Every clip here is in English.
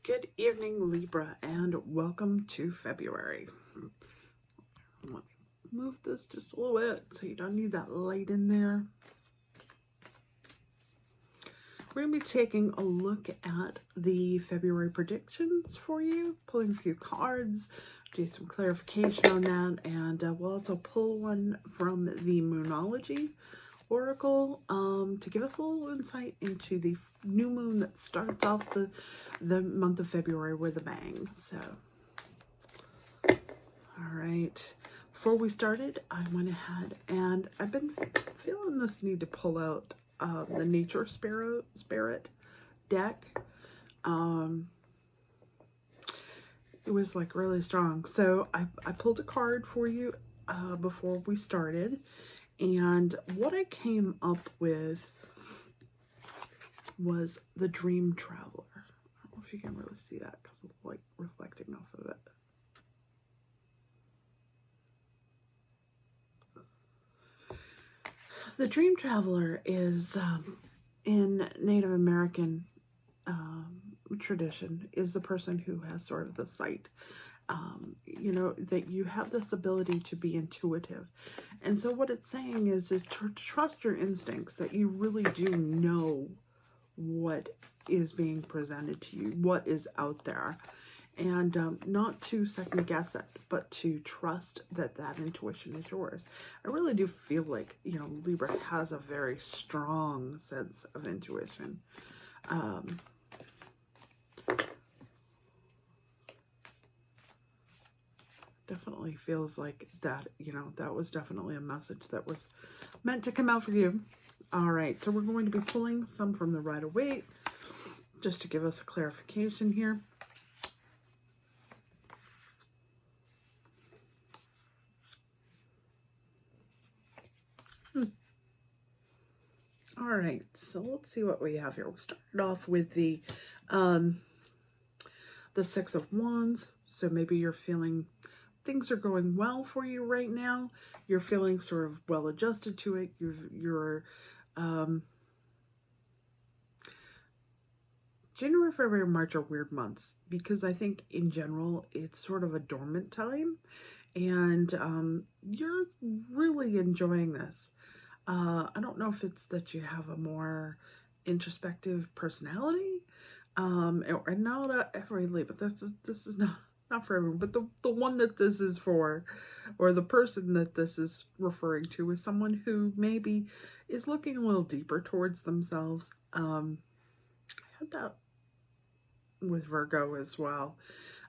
Good evening, Libra, and welcome to February. Let me move this just a little bit so you don't need that light in there. We're going to be taking a look at the February predictions for you, pulling a few cards, do some clarification on that, and we'll also pull one from the Moonology Oracle to give us a little insight into the new moon that starts off the month of February with a bang. So, all right. Before we started, I went ahead and I've been feeling this need to pull out the Nature Spirit deck. It was like really strong. So I pulled a card for you before we started. And what I came up with was the Dream Traveler. I don't know if you can really see that because of the light reflecting off of it. The Dream Traveler is, in Native American tradition, is the person who has sort of the sight. You know, that you have this ability to be intuitive. And so what it's saying is to trust your instincts, that you really do know what is being presented to you, what is out there. And not to second guess it, but to trust that that intuition is yours. I really do feel like, you know, Libra has a very strong sense of intuition. Definitely feels like that, you know, that was definitely a message that was meant to come out for you. All right, so we're going to be pulling some from the Rider-Waite just to give us a clarification here. All right, so let's see what we have here. We started off with the Six of Wands. So maybe you're feeling things are going well for you right now. You're feeling sort of well adjusted to it. You're January, February, March are weird months because I think in general it's sort of a dormant time, and you're really enjoying this. I don't know if it's that you have a more introspective personality, and not every but this is not for everyone, but the one that this is for, or the person that this is referring to, is someone who maybe is looking a little deeper towards themselves. I had that with Virgo as well.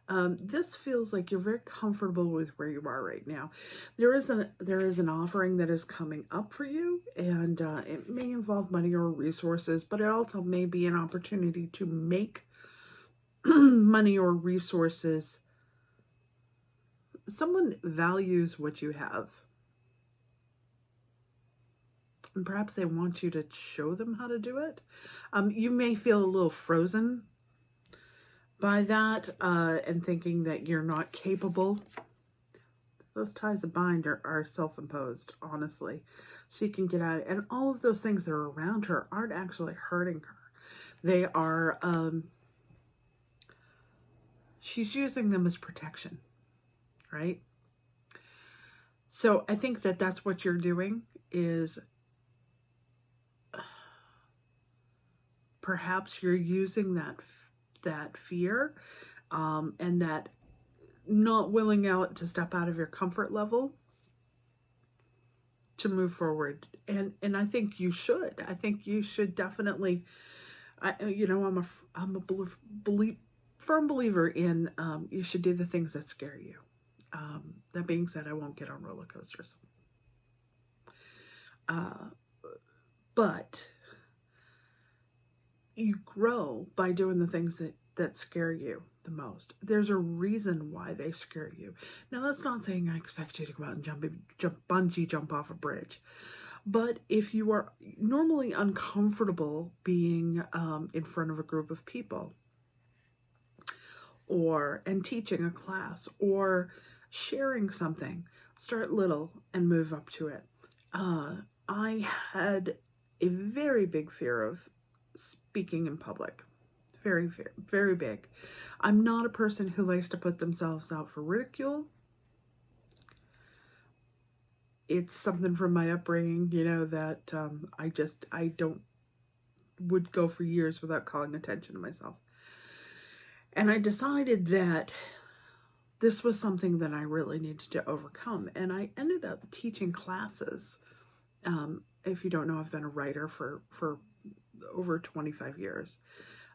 This feels like you're very comfortable with where you are right now. There is an offering that is coming up for you, and it may involve money or resources, but it also may be an opportunity to make money or resources. Someone values what you have, and perhaps they want you to show them how to do it. You may feel a little frozen by that, and thinking that you're not capable. Those ties of bind are self-imposed, honestly. She can get at it. And all of those things that are around her aren't actually hurting her. They are, she's using them as protection, right? So I think that that's what you're doing, is perhaps you're using that fear, and that not willing to step out of your comfort level to move forward. And I think you should. I think you should definitely. I'm a firm believer in you should do the things that scare you. That being said, I won't get on roller coasters. But you grow by doing the things that scare you the most. There's a reason why they scare you. Now, that's not saying I expect you to go out and bungee jump off a bridge. But if you are normally uncomfortable being in front of a group of people, and teaching a class, or sharing something, start little and move up to it. I had a very big fear of speaking in public Very, very, very big. I'm not a person who likes to put themselves out for ridicule. It's something from my upbringing, you know, that I don't, would go for years without calling attention to myself. And I decided that this was something that I really needed to overcome. And I ended up teaching classes. If you don't know, I've been a writer for over 25 years.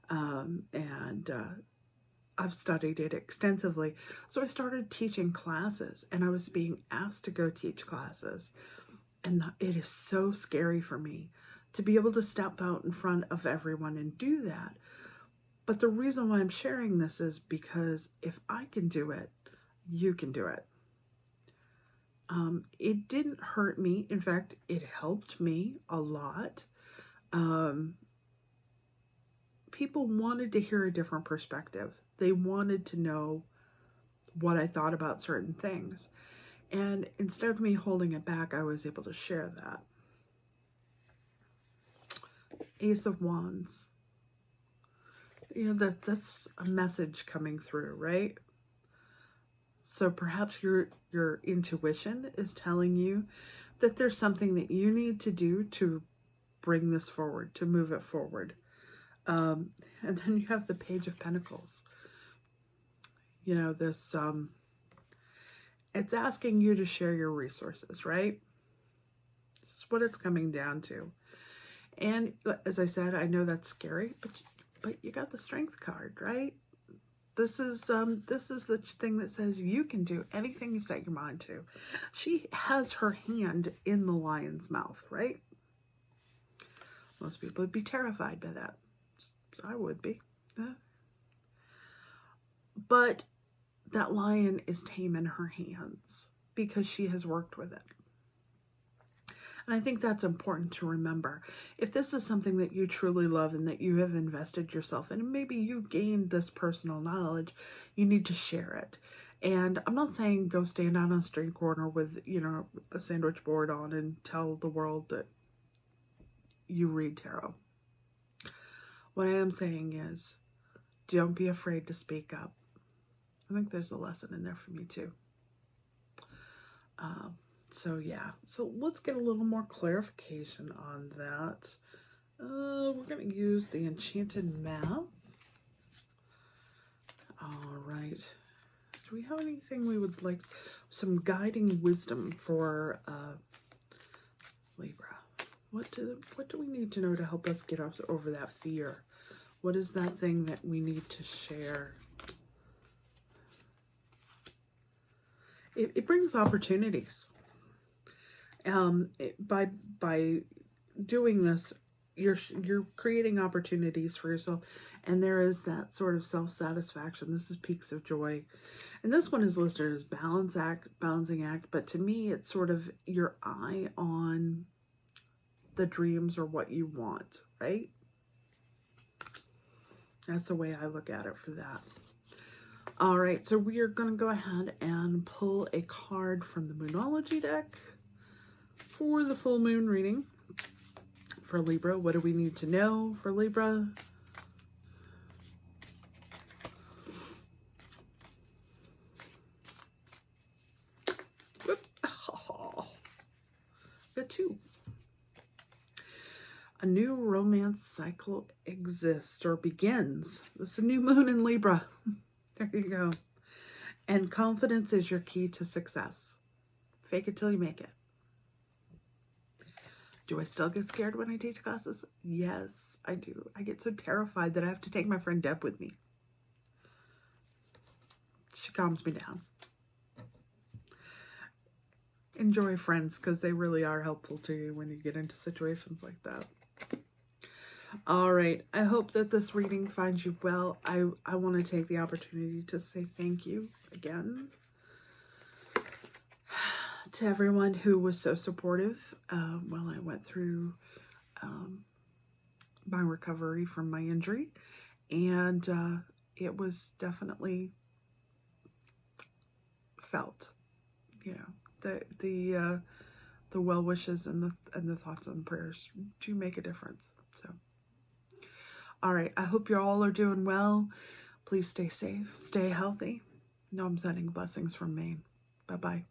And I've studied it extensively. So I started teaching classes, and I was being asked to go teach classes. And it is so scary for me to be able to step out in front of everyone and do that. But the reason why I'm sharing this is because if I can do it, you can do it. It didn't hurt me. In fact, it helped me a lot. People wanted to hear a different perspective. They wanted to know what I thought about certain things. And instead of me holding it back, I was able to share that. Ace of Wands. You know, that's a message coming through, right? So perhaps your intuition is telling you that there's something that you need to do to bring this forward, to move it forward. And then you have the Page of Pentacles. You know, this, it's asking you to share your resources, right? This is what it's coming down to. And as I said, I know that's scary, but you got the Strength card, right? This is the thing that says you can do anything you set your mind to. She has her hand in the lion's mouth, right? Most people would be terrified by that. I would be. Yeah. But that lion is tame in her hands because she has worked with it. And I think that's important to remember. If this is something that you truly love and that you have invested yourself in, and maybe you gained this personal knowledge, you need to share it. And I'm not saying go stand out on a street corner with, you know, a sandwich board on and tell the world that you read tarot. What I am saying is, don't be afraid to speak up. I think there's a lesson in there for me too. So yeah, so let's get a little more clarification on that. We're going to use the Enchanted Map. All right. Do we have anything we would like, some guiding wisdom for Libra? What do we need to know to help us get us over that fear? What is that thing that we need to share? It brings opportunities. By doing this, you're creating opportunities for yourself, and there is that sort of self-satisfaction. This is peaks of joy, and this one is listed as balancing act. But to me, it's sort of your eye on the dreams or what you want, right? That's the way I look at it for that. All right, so we are going to go ahead and pull a card from the Moonology deck for the full moon reading for Libra. What do we need to know for Libra? Oh, got two. A new romance cycle exists or begins. This is a new moon in Libra. There you go. And confidence is your key to success. Fake it till you make it. Do I still get scared when I teach classes? Yes, I do. I get so terrified that I have to take my friend Deb with me. She calms me down. Enjoy friends, because they really are helpful to you when you get into situations like that. All right. I hope that this reading finds you well. I want to take the opportunity to say thank you again to everyone who was so supportive while I went through my recovery from my injury. And it was definitely felt, you know, the well wishes and the thoughts and prayers do make a difference. So, All right. I hope you all are doing well. Please stay safe, stay healthy. No, I'm sending blessings from Maine. Bye-bye.